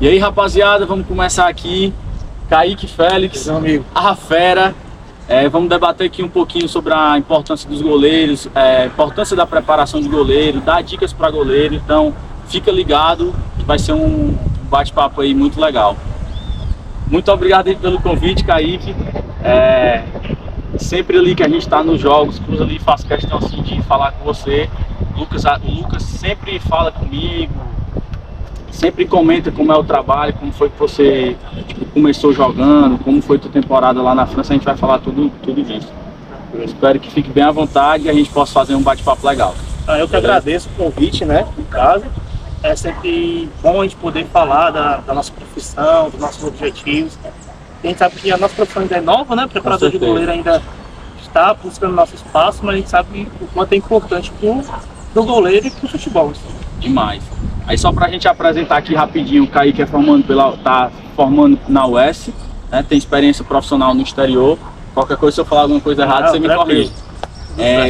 E aí, rapaziada, vamos começar aqui. Kaique Félix, meu amigo. a fera. Vamos debater aqui um pouquinho sobre a importância dos goleiros, a importância da preparação de goleiro, dar dicas para goleiro. Então, fica ligado, que vai ser um bate-papo aí muito legal. Muito obrigado aí pelo convite, Kaique. Sempre ali que a gente está nos jogos, Cruz ali faz questão assim de falar com você. O Lucas sempre fala comigo, sempre comenta como é o trabalho, como foi que você começou jogando, como foi tua temporada lá na França. A gente vai falar tudo disso. Eu espero que fique bem à vontade e a gente possa fazer um bate-papo legal. Eu que agradeço o convite, né, no caso. É sempre bom a gente poder falar da nossa profissão, dos nossos objetivos. A gente sabe que a nossa profissão ainda é nova, né? O preparador de goleiro ainda está buscando nosso espaço, mas a gente sabe o quanto é importante pro goleiro e pro futebol. Demais. Aí só pra gente apresentar aqui rapidinho, o Kaique tá formando na UES, né? Tem experiência profissional no exterior. Qualquer coisa, se eu falar alguma coisa errada, você me corrige.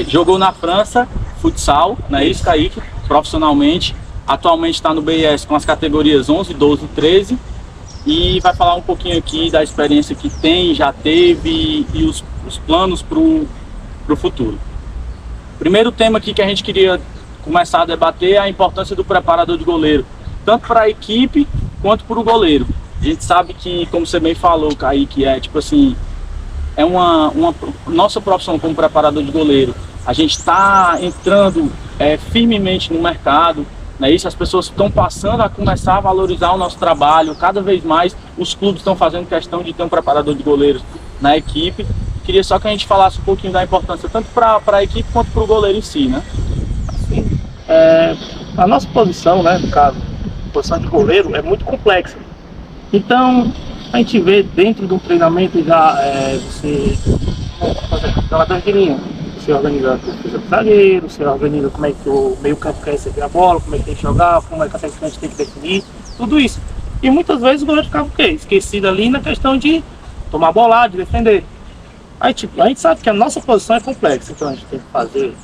Jogou na França, futsal, né? Isso, Kaique, profissionalmente. Atualmente está no BIS com as categorias 11, 12 e 13. E vai falar um pouquinho aqui da experiência que tem, já teve e os planos pro futuro. Primeiro tema aqui que a gente queria começar a debater é a importância do preparador de goleiro, tanto para a equipe quanto para o goleiro. A gente sabe que, como você bem falou, Kaique, é uma nossa profissão como preparador de goleiro. A gente está entrando firmemente no mercado, né? Isso, as pessoas estão passando a começar a valorizar o nosso trabalho. Cada vez mais os clubes estão fazendo questão de ter um preparador de goleiros na equipe. Queria só que a gente falasse um pouquinho da importância tanto para a equipe quanto para o goleiro em si, né? A nossa posição, né, no caso, a posição de goleiro é muito complexa. Então, a gente vê dentro de um treinamento já você, por exemplo, jogador de linha, você organiza a defesa do zagueiro, você organiza como é que o meio campo quer receber a bola, como é que tem que jogar, como é que a atacante tem que definir, tudo isso. E muitas vezes o goleiro ficava o quê? Esquecido ali na questão de tomar bolada, de defender. Aí, a gente sabe que a nossa posição é complexa, então a gente tem que fazer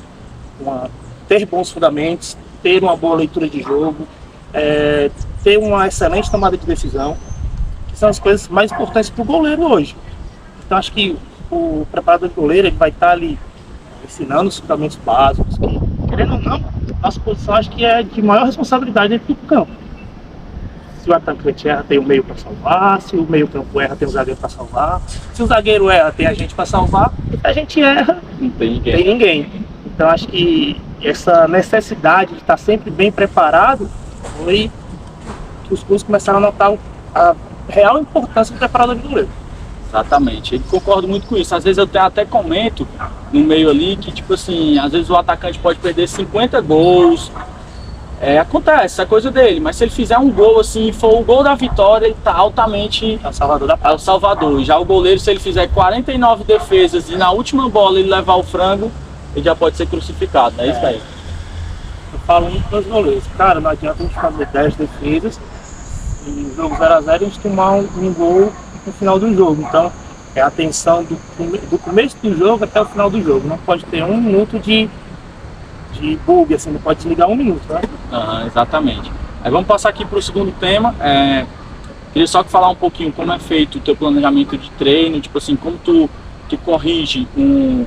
ter bons fundamentos, ter uma boa leitura de jogo, ter uma excelente tomada de decisão, que são as coisas mais importantes para o goleiro hoje. Então acho que o preparador de goleiro ele vai estar ali ensinando os fundamentos básicos, que, querendo ou não, nossa posição acho que é de maior responsabilidade dentro do campo. Se o atacante erra, tem o meio para salvar. Se o meio campo erra, tem o zagueiro para salvar. Se o zagueiro erra, tem a gente para salvar. E se a gente erra, não tem ninguém. Então acho que essa necessidade de estar sempre bem preparado foi que os clubes começaram a notar a real importância do preparador de goleiro. Exatamente, eu concordo muito com isso. Às vezes eu até comento no meio ali que, tipo assim, às vezes o atacante pode perder 50 gols. Acontece, é coisa dele, mas se ele fizer um gol assim, for o gol da vitória, ele tá altamente É o salvador da pátria. É o salvador. Já o goleiro, se ele fizer 49 defesas e na última bola ele levar o frango, ele já pode ser crucificado, não é isso aí? Eu falo muito para os goleiros, cara, não adianta a gente fazer 10 defesas e no jogo 0x0 a gente tomar um gol no final do jogo. Então é a atenção do começo do jogo até o final do jogo. Não pode ter 1 minuto de bug, assim, não pode desligar 1 minuto, né? Exatamente. Aí vamos passar aqui para o segundo tema. Queria só falar um pouquinho como é feito o teu planejamento de treino, tipo assim, como tu corrige um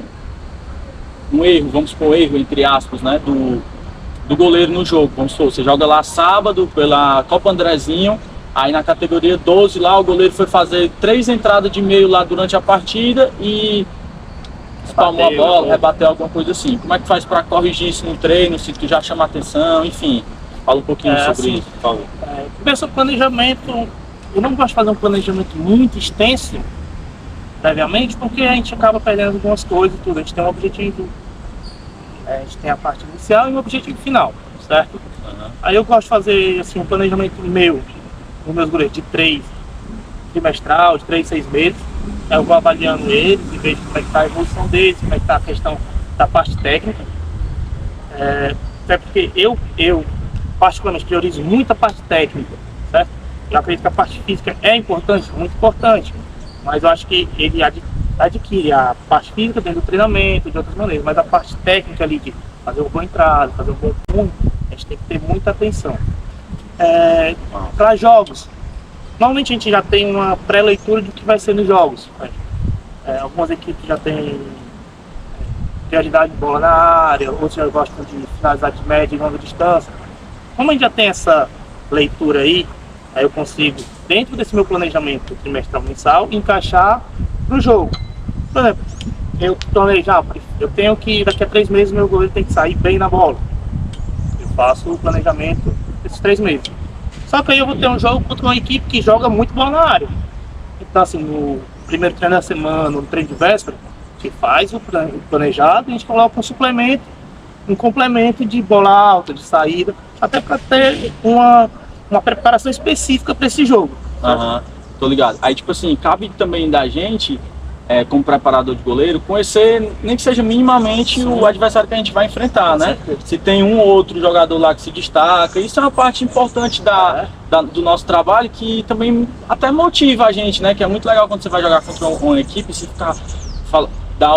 erro, vamos supor, erro entre aspas, né, do goleiro no jogo. Vamos supor, você joga lá sábado pela Copa Andrezinho, aí na categoria 12 lá o goleiro foi fazer 3 entradas de meio lá durante a partida e espalmou a bola, rebateu alguma coisa assim. Como é que faz para corrigir isso no treino, se tu já chama atenção, enfim. Fala um pouquinho sobre isso, por favor. Começa o planejamento, eu não gosto de fazer um planejamento muito extenso, previamente, porque a gente acaba perdendo algumas coisas e tudo. A gente tem um objetivo, a gente tem a parte inicial e um objetivo final, certo? Aí eu gosto de fazer assim, um planejamento meu, nos meus goleiros, de 3 trimestral, de 3, 6 meses. Eu vou avaliando eles e vejo como é que está a evolução deles, como é que está a questão da parte técnica. Até porque eu particularmente priorizo muito a parte técnica, certo? Eu acredito que a parte física é importante, muito importante, mas eu acho que ele adquire a parte física dentro do treinamento, de outras maneiras, mas a parte técnica ali de fazer uma boa entrada, fazer um bom punho, a gente tem que ter muita atenção. Para jogos, Normalmente a gente já tem uma pré-leitura do que vai ser nos jogos. Algumas equipes já têm prioridade de bola na área, outros já gostam de finalizar de média e longa distância. Como a gente já tem essa leitura aí eu consigo, dentro desse meu planejamento trimestral mensal, encaixar no jogo. Por exemplo, eu planejar, eu tenho que daqui a 3 meses meu goleiro tem que sair bem na bola. Eu faço o planejamento desses 3 meses. Só que aí eu vou ter um jogo contra uma equipe que joga muito bola na área. Então assim, no primeiro treino da semana, no treino de véspera, a gente faz o planejado e a gente coloca um complemento de bola alta, de saída, até para ter uma preparação específica para esse jogo. Tô ligado. Aí tipo assim, cabe também da gente, como preparador de goleiro, conhecer, nem que seja minimamente, o adversário que a gente vai enfrentar, né? Se tem um ou outro jogador lá que se destaca, isso é uma parte importante do nosso trabalho, que também até motiva a gente, né? Que é muito legal quando você vai jogar contra uma equipe, se ficar, dar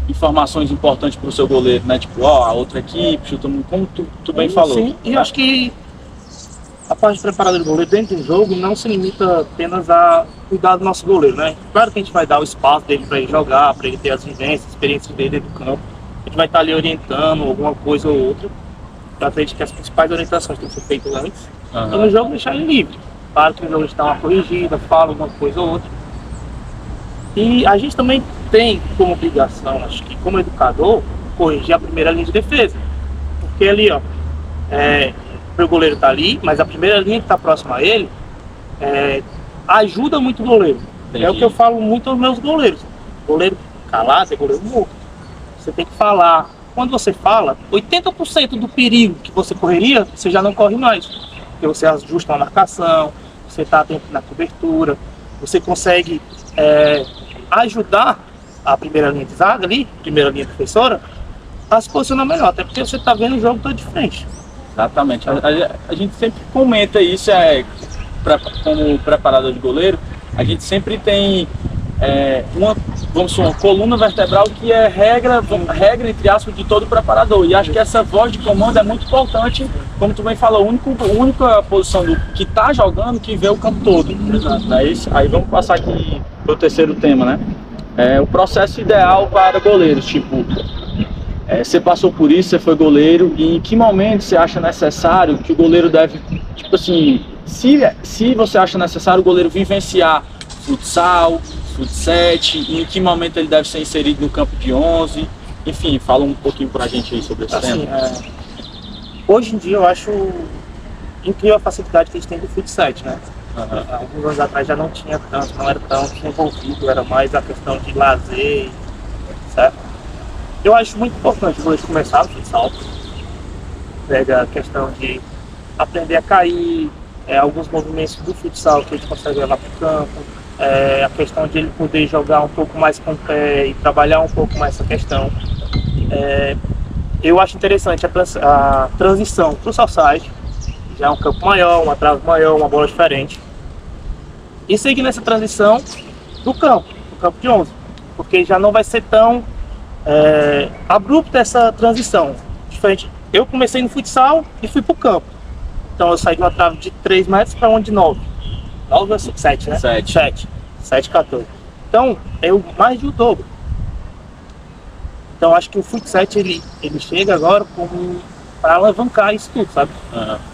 informações importantes para o seu goleiro, né? Tipo, a outra equipe, como tu bem falou. Sim, e eu acho que a parte de preparador de goleiro dentro do jogo não se limita apenas a cuidar do nosso goleiro, né? Claro que a gente vai dar o espaço dele para ele jogar, para ele ter as vivências, as experiências dele dentro do campo. A gente vai estar ali orientando alguma coisa ou outra. Eu acredito que as principais orientações têm que ser feitas antes. E no jogo deixar ele livre. Claro que no jogo a gente dá uma corrigida, fala alguma coisa ou outra. E a gente também tem como obrigação, acho que como educador, corrigir a primeira linha de defesa. Porque ali, o goleiro está ali, mas a primeira linha que está próxima a ele ajuda muito o goleiro. Entendi. É o que eu falo muito aos meus goleiros. Goleiro calado é goleiro morto. Você tem que falar. Quando você fala, 80% do perigo que você correria, você já não corre mais. Porque você ajusta uma marcação, você está atento na cobertura, você consegue ajudar a primeira linha de zaga ali, primeira linha defensora, a se posicionar melhor, até porque você está vendo o jogo todo de frente. Exatamente. A gente sempre comenta isso, como preparador de goleiro, a gente sempre tem uma coluna vertebral que é regra, entre aspas, de todo preparador. E acho que essa voz de comando é muito importante, como tu bem falou, a única posição que está jogando que vê o campo todo. Exato. É isso? Aí vamos passar aqui para o terceiro tema, né? O processo ideal para goleiros, tipo, você passou por isso, você foi goleiro, e em que momento você acha necessário que o goleiro deve, tipo assim, se você acha necessário o goleiro vivenciar futsal, fut7, e em que momento ele deve ser inserido no campo de 11, enfim, fala um pouquinho pra gente aí sobre esse tema. Hoje em dia eu acho incrível a facilidade que a gente tem do fut7, né? Alguns anos atrás já não tinha tanto, não era tão desenvolvido, era mais a questão de lazer, certo? Eu acho muito importante o goleiro começar no futsal, pega a questão de aprender a cair, alguns movimentos do futsal que a gente consegue levar para o campo, a questão de ele poder jogar um pouco mais com o pé e trabalhar um pouco mais essa questão. Eu acho interessante a transição para o society, já é um campo maior, uma trave maior, uma bola diferente, e seguir nessa transição do campo de 11, porque já não vai ser tão abrupta essa transição. Diferente, eu comecei no futsal e fui para o campo, então eu saí de uma trave de 3 metros para uma de 9. 9 ou 7, né? 7, 14. Então, mais de o dobro. Então, acho que o fut7 ele chega agora para alavancar isso tudo, sabe?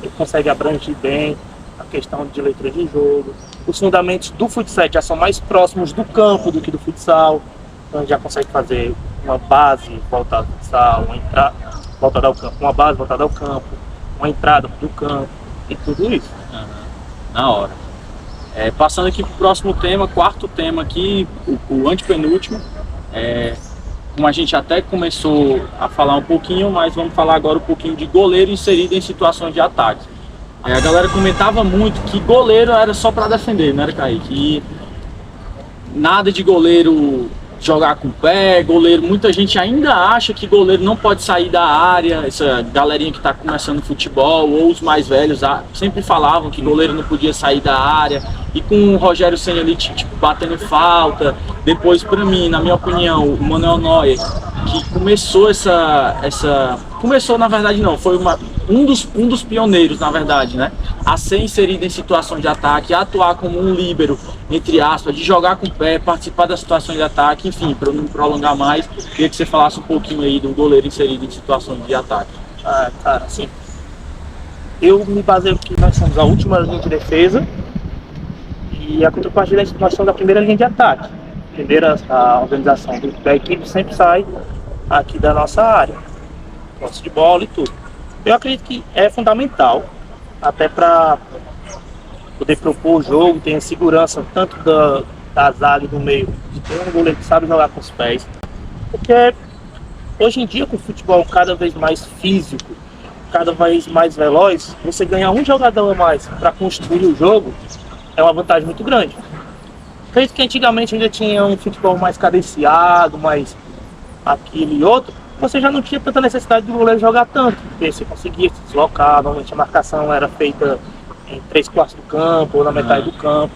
Ele consegue abranger bem a questão de leitura de jogo. Os fundamentos do fut7 já são mais próximos do campo do que do futsal. Então, ele já consegue fazer uma base voltada ao futsal, uma entrada voltada ao campo, uma base voltada ao campo, uma entrada do campo e tudo isso. Na hora. Passando aqui para o próximo tema, quarto tema aqui, o antepenúltimo. Como a gente até começou a falar um pouquinho, mas vamos falar agora um pouquinho de goleiro inserido em situações de ataque. A galera comentava muito que goleiro era só para defender, não era, Kaique? E nada de goleiro jogar com o pé, goleiro, muita gente ainda acha que goleiro não pode sair da área, essa galerinha que está começando futebol, ou os mais velhos sempre falavam que goleiro não podia sair da área, e com o Rogério Ceni ali, tipo, batendo falta. Depois, pra mim, na minha opinião, o Manuel Neuer, que começou começou, na verdade, não, foi um dos pioneiros, na verdade, né? A ser inserido em situações de ataque, a atuar como um líbero, entre aspas, de jogar com o pé, participar das situações de ataque, enfim, para não me prolongar mais, queria que você falasse um pouquinho aí do goleiro inserido em situações de ataque. Ah, cara, assim, eu me baseio que nós somos a última linha de defesa e a contrapartida nós somos a primeira linha de ataque. A organização da equipe sempre sai aqui da nossa área, posse de bola e tudo. Eu acredito que é fundamental, até para poder propor o jogo, ter a segurança tanto da zaga e do meio, de ter um goleiro que sabe jogar com os pés. Porque hoje em dia, com o futebol cada vez mais físico, cada vez mais veloz, você ganhar um jogador a mais para construir o jogo é uma vantagem muito grande. Acredito que antigamente ainda tinha um futebol mais cadenciado, mais aquilo e outro, você já não tinha tanta necessidade do goleiro jogar tanto, porque você conseguia se deslocar, normalmente a marcação era feita em 3/4 do campo ou na metade do campo.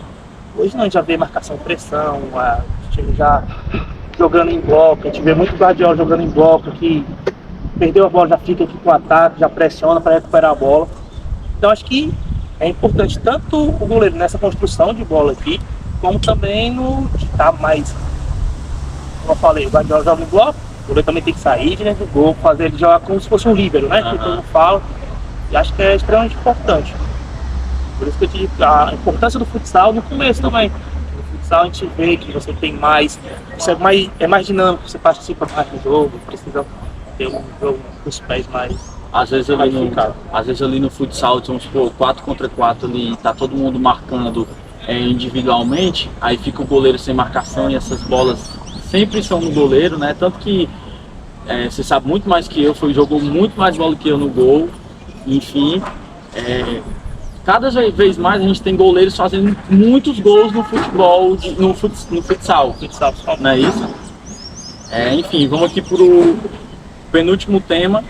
Hoje não, a gente já vê marcação e pressão, a gente já jogando em bloco, a gente vê muito Guardiola jogando em bloco, que perdeu a bola já fica aqui com o ataque, já pressiona para recuperar a bola. Então acho que é importante tanto o goleiro nessa construção de bola aqui, como também no de estar mais, como eu falei, o Guardiola joga em bloco, o goleiro também tem que sair de dentro do gol, fazer ele jogar como se fosse um líbero, né? Que todo mundo fala, e acho que é extremamente importante. Por isso que eu te digo a importância do futsal no começo também. No futsal a gente vê que você tem mais, você é mais dinâmico, você participa mais do jogo, precisa ter um jogo com os pés mais. Às vezes ali no futsal, vamos supor, 4 contra 4 ali, tá todo mundo marcando individualmente, aí fica o goleiro sem marcação e essas bolas sempre são no goleiro, né? Tanto que você sabe muito mais que eu, jogou muito mais bola que eu no gol, enfim. Cada vez mais a gente tem goleiros fazendo muitos gols no futebol, no futsal, não é isso? Enfim, vamos aqui pro penúltimo tema.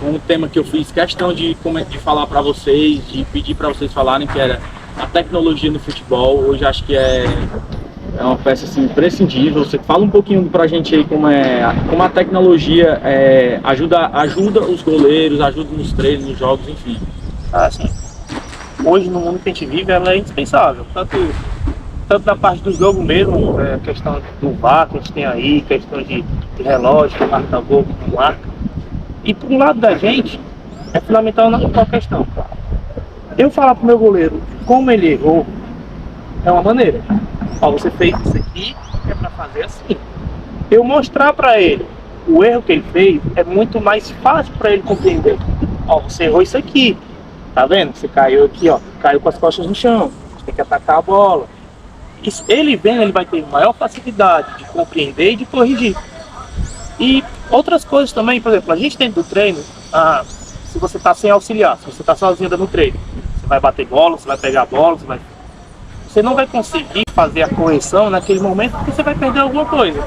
Um tema que eu fiz questão de falar para vocês, de pedir para vocês falarem, que era a tecnologia no futebol. Hoje acho que é uma peça assim, imprescindível. Você fala um pouquinho pra gente aí como a tecnologia ajuda os goleiros, ajuda nos treinos, nos jogos, enfim. Assim, hoje no mundo que a gente vive, ela é indispensável, tanto na parte do jogo mesmo, questão do VAR que a gente tem aí, questão de relógio, que marca gol, que não marca. E por um lado da gente, é fundamental na qual questão. Eu falar pro meu goleiro como ele errou, é uma maneira. Ó, você fez isso aqui, é pra fazer assim. Eu mostrar pra ele o erro que ele fez, é muito mais fácil pra ele compreender. Ó, você errou isso aqui. Tá vendo? Você caiu aqui, ó, caiu com as costas no chão, você tem que atacar a bola. Isso, ele vendo, ele vai ter maior facilidade de compreender e de corrigir. E outras coisas também, por exemplo, a gente dentro do treino, se você está sem auxiliar, se você está sozinho no treino, você vai bater bola, você vai pegar a bola, você não vai conseguir fazer a correção naquele momento porque você vai perder alguma coisa.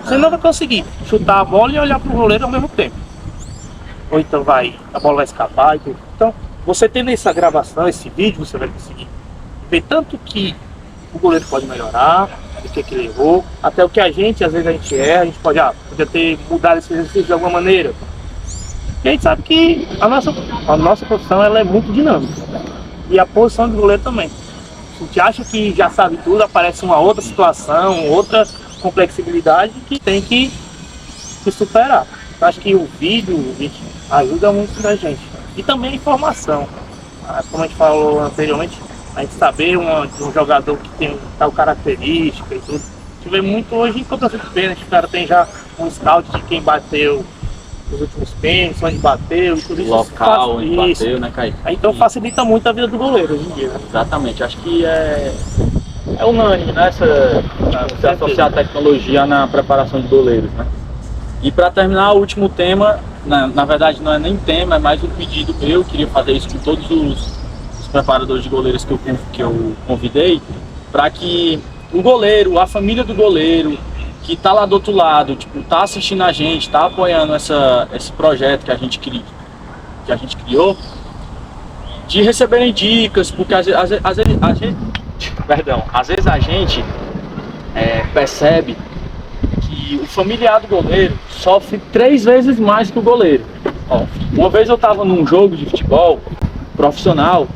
Você não vai conseguir chutar a bola e olhar para o goleiro ao mesmo tempo. Ou então a bola vai escapar e tudo. Então, você tendo essa gravação, esse vídeo, você vai conseguir ver tanto que o goleiro pode melhorar, o que ele errou, até o que às vezes a gente erra, a gente podia ter mudado esse exercício de alguma maneira. E a gente sabe que a nossa profissão ela é muito dinâmica. E a posição do goleiro também. A gente acha que já sabe tudo, aparece uma outra situação, outra complexibilidade que tem que se superar. Eu acho que o vídeo ajuda muito a gente. E também a informação. Como a gente falou anteriormente, a gente saber de um jogador que tem tal característica e tudo. A gente vê muito hoje em cobrança de pênalti, o cara tem já um scout de quem bateu os últimos pênaltis, onde bateu e tudo isso. Local, onde bateu, né, Kaique? Então facilita muito a vida do goleiro hoje em dia, né? Exatamente, acho que é unânime, né, você associar a tecnologia na preparação de goleiros, né? E para terminar, o último tema, na verdade não é nem tema, é mais um pedido meu, queria fazer isso com todos os preparadores de goleiros que eu convidei, para que o goleiro, a família do goleiro, que tá lá do outro lado, tipo, tá assistindo a gente, tá apoiando esse projeto que a gente criou, de receberem dicas, porque às vezes às vezes a gente percebe que o familiar do goleiro sofre 3 vezes mais que o goleiro. Ó, uma vez eu estava num jogo de futebol profissional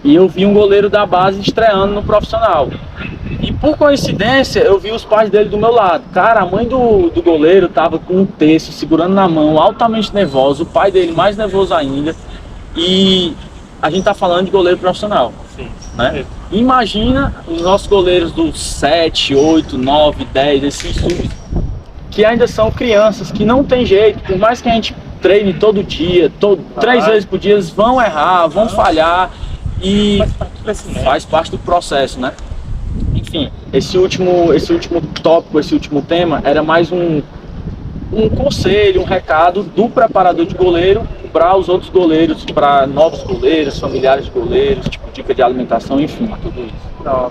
e eu vi um goleiro da base estreando no profissional. E por coincidência eu vi os pais dele do meu lado. Cara, a mãe do goleiro tava com um terço, segurando na mão, altamente nervosa, o pai dele mais nervoso ainda. E a gente tá falando de goleiro profissional. Sim. Né? Imagina os nossos goleiros dos 7, 8, 9, 10, esses sub, que ainda são crianças, que não tem jeito, por mais que a gente treine todo dia, 3 vezes por dia, eles vão errar, vão falhar e faz parte do processo, né? Enfim, esse último tópico, esse último tema era mais um conselho, um recado do preparador de goleiro para os outros goleiros, para novos goleiros, familiares de goleiros, tipo dica de alimentação, enfim, tudo isso. Não.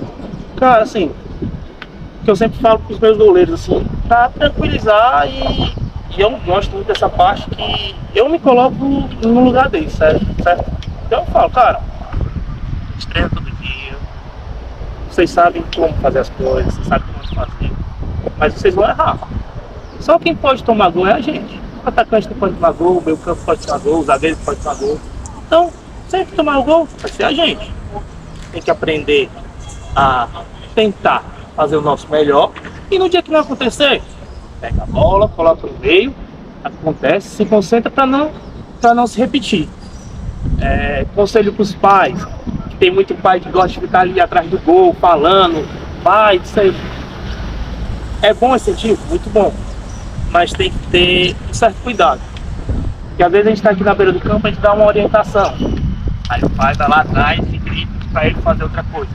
Cara, assim, o que eu sempre falo para os meus goleiros, assim, para tranquilizar e eu gosto muito dessa parte que eu me coloco no lugar deles, certo? Então eu falo, cara, treina todo dia, vocês sabem como fazer as coisas, vocês sabem como fazer, mas vocês vão errar. Só quem pode tomar gol é a gente. O atacante não pode tomar gol, o meio campo pode tomar gol, o zagueiro pode tomar gol. Então, sempre tomar o gol vai ser a gente. Tem que aprender a tentar fazer o nosso melhor. E no dia que não acontecer, pega a bola, coloca no meio, acontece, se concentra para não se repetir. Conselho para os pais, que tem muito pai que gosta de ficar ali atrás do gol, falando, pai, isso aí. É bom esse incentivo? Muito bom. Mas tem que ter um certo cuidado. Porque às vezes a gente está aqui na beira do campo, a gente dá uma orientação. Aí o pai vai lá atrás e grita para ele fazer outra coisa.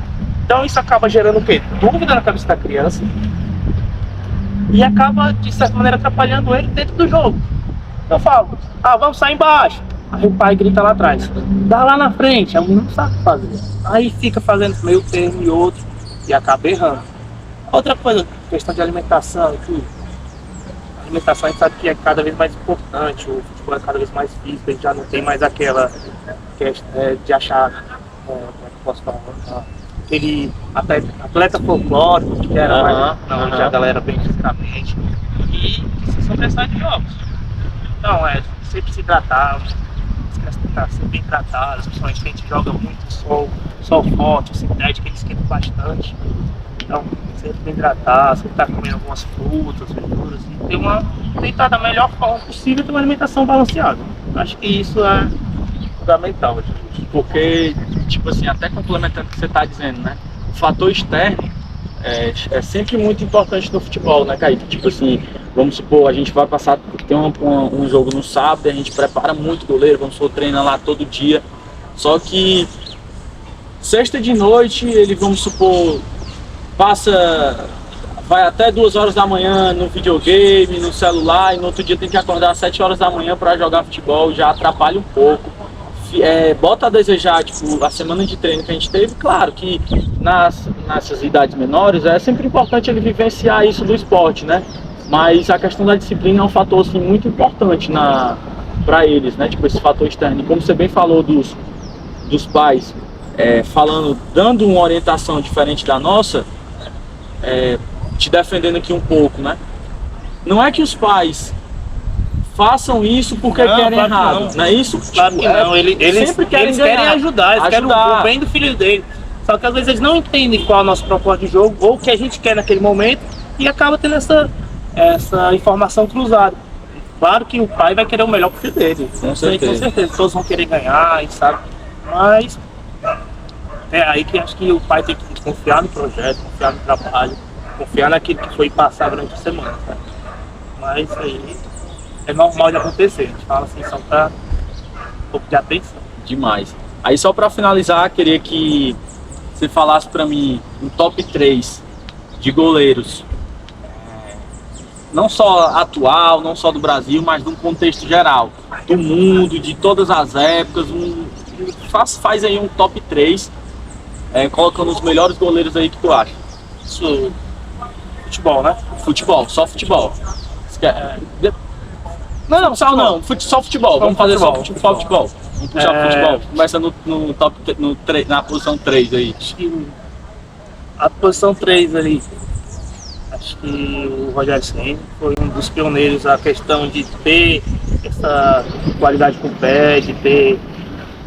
Então isso acaba gerando o quê? Dúvida na cabeça da criança. E acaba, de certa maneira, atrapalhando ele dentro do jogo. Eu falo, vamos sair embaixo. Aí o pai grita lá atrás. Dá lá na frente, a menina não sabe o que fazer. Aí fica fazendo meio termo e outro e acaba errando. Outra coisa, questão de alimentação e tudo. A alimentação a gente sabe que é cada vez mais importante, o futebol é cada vez mais físico, a gente já não tem mais aquela questão de achar, como é que posso falar, aquele atleta folclórico que era mais, não, já a galera bem fisicamente, e que são questões de jogos. Então, sempre se hidratar, as crianças têm que estar sempre bem hidratadas, principalmente que a gente joga muito sol forte, sintético, ele esquenta bastante. Então, sempre bem hidratar, sempre estar comendo algumas frutas, verduras e tentar da melhor forma possível ter uma alimentação balanceada. Acho que isso é fundamental, gente. Porque, tipo assim, até complementando o que você está dizendo, né? O fator externo é sempre muito importante no futebol, né, Kaique? Tipo assim, vamos supor, a gente vai passar, tem um jogo no sábado, a gente prepara muito goleiro, vamos supor, treina lá todo dia. Só que sexta de noite, ele, vamos supor, vai até 2 horas da manhã no videogame, no celular, e no outro dia tem que acordar às 7 horas da manhã para jogar futebol, já atrapalha um pouco. Bota a desejar, tipo, a semana de treino que a gente teve. Claro que nessas idades menores é sempre importante ele vivenciar isso do esporte, né? Mas a questão da disciplina é um fator assim, muito importante para eles, né? Tipo, esse fator externo. E como você bem falou dos pais dando uma orientação diferente da nossa, te defendendo aqui um pouco, né? Não é que os pais façam isso porque querem errado, não é isso? Claro que não, eles sempre querem ajudar, eles querem o bem do filho dele. Só que às vezes eles não entendem qual é a nossa proposta de jogo ou o que a gente quer naquele momento e acaba tendo essa informação cruzada. Claro que o pai vai querer o melhor pro filho dele, com certeza. Todos vão querer ganhar, a gente sabe, mas é aí que acho que o pai tem que confiar no projeto, confiar no trabalho, confiar naquilo que foi passar durante a semana, tá? Mas isso aí é normal de acontecer, a gente fala assim só para um pouco de atenção. Demais. Aí só para finalizar, queria que você falasse para mim um top 3 de goleiros, não só atual, não só do Brasil, mas de um contexto geral, do mundo, de todas as épocas. Faz aí um top 3, colocando os melhores goleiros aí que tu acha. Isso, futebol, né? Futebol, só futebol. Não, futsal não, só futebol. Vamos fazer só futebol. Vamos puxar o futebol. Começa no top, na posição 3 aí. Acho que a posição 3 ali, acho que o Rogério Ceni foi um dos pioneiros a questão de ter essa qualidade com o pé, de ter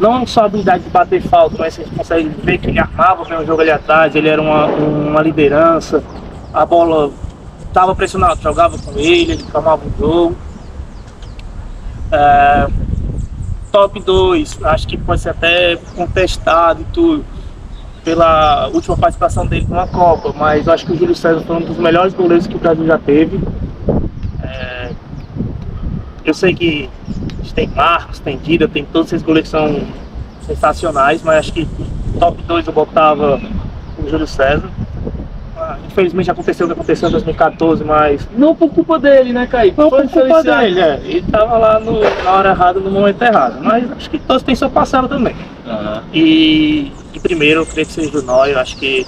não só a habilidade de bater falta, mas a gente consegue ver que ele armava bem o jogo ali atrás, ele era uma liderança, a bola estava pressionada, jogava com ele calmava o jogo. Top 2, acho que pode ser até contestado e tudo, pela última participação dele numa Copa, mas eu acho que o Júlio César foi um dos melhores goleiros que o Brasil já teve. Eu sei que a gente tem Marcos, tem Dida, tem todos esses goleiros que são sensacionais, mas acho que top 2 eu botava o Júlio César. Infelizmente aconteceu o que aconteceu em 2014, mas não por culpa dele, né, Kaique? não por culpa dele, ele tava lá na hora errada, no momento errado, mas acho que todos têm sua parcela também. E primeiro eu creio que seja o Neuer, acho que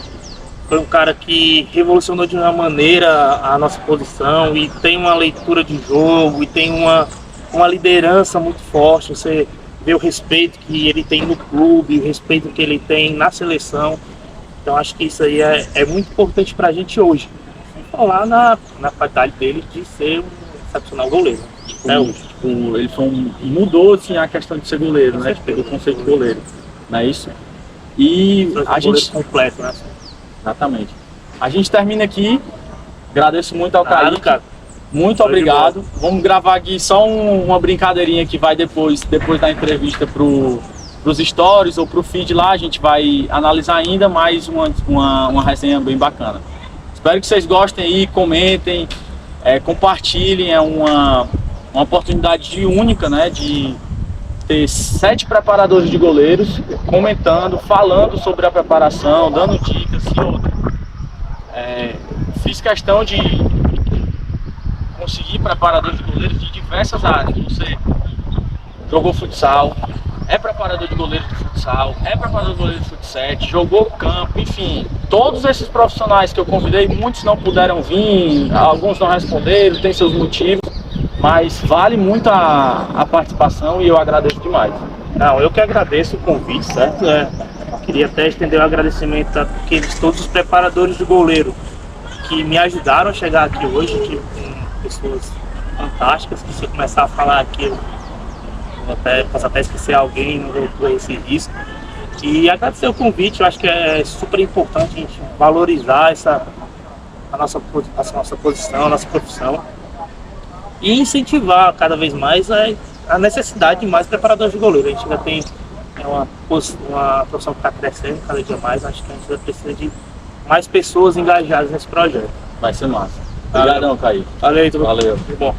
foi um cara que revolucionou de uma maneira a nossa posição e tem uma leitura de jogo e tem uma liderança muito forte. Você vê o respeito que ele tem no clube, o respeito que ele tem na seleção. Então acho que isso aí é muito importante pra gente hoje. Sem falar na qualidade dele de ser um excepcional goleiro. Ele mudou assim, a questão de ser goleiro, né? Pegou o conceito de goleiro. Não é isso? E a gente completo, né? Exatamente. A gente termina aqui. Agradeço muito ao Kaique. Cara. Muito obrigado. Vamos gravar aqui só uma brincadeirinha que vai depois da entrevista pros stories ou pro feed lá. A gente vai analisar ainda mais uma resenha bem bacana. Espero que vocês gostem aí, comentem, compartilhem. É uma oportunidade única, né? De ter 7 preparadores de goleiros comentando, falando sobre a preparação, dando dicas e outra. Fiz questão de conseguir preparadores de goleiros de diversas áreas. Você jogou futsal, é preparador de goleiro de futsal, é preparador de goleiro de futsal, jogou campo, enfim. Todos esses profissionais que eu convidei, muitos não puderam vir, alguns não responderam, tem seus motivos. Mas vale muito a participação e eu agradeço demais. Não, eu que agradeço o convite, certo? Queria até estender o agradecimento a todos os preparadores de goleiro que me ajudaram a chegar aqui hoje, que pessoas fantásticas, que se eu começar a falar aqui, eu posso até esquecer alguém, não vou correr esse risco. E agradecer o convite, eu acho que é super importante a gente valorizar a nossa posição, a nossa profissão. E incentivar cada vez mais a necessidade de mais preparadores de goleiro. A gente ainda tem uma profissão que está crescendo cada dia mais, acho que a gente ainda precisa de mais pessoas engajadas nesse projeto. Vai ser massa. Obrigadão, Kaique. Valeu, tudo bom.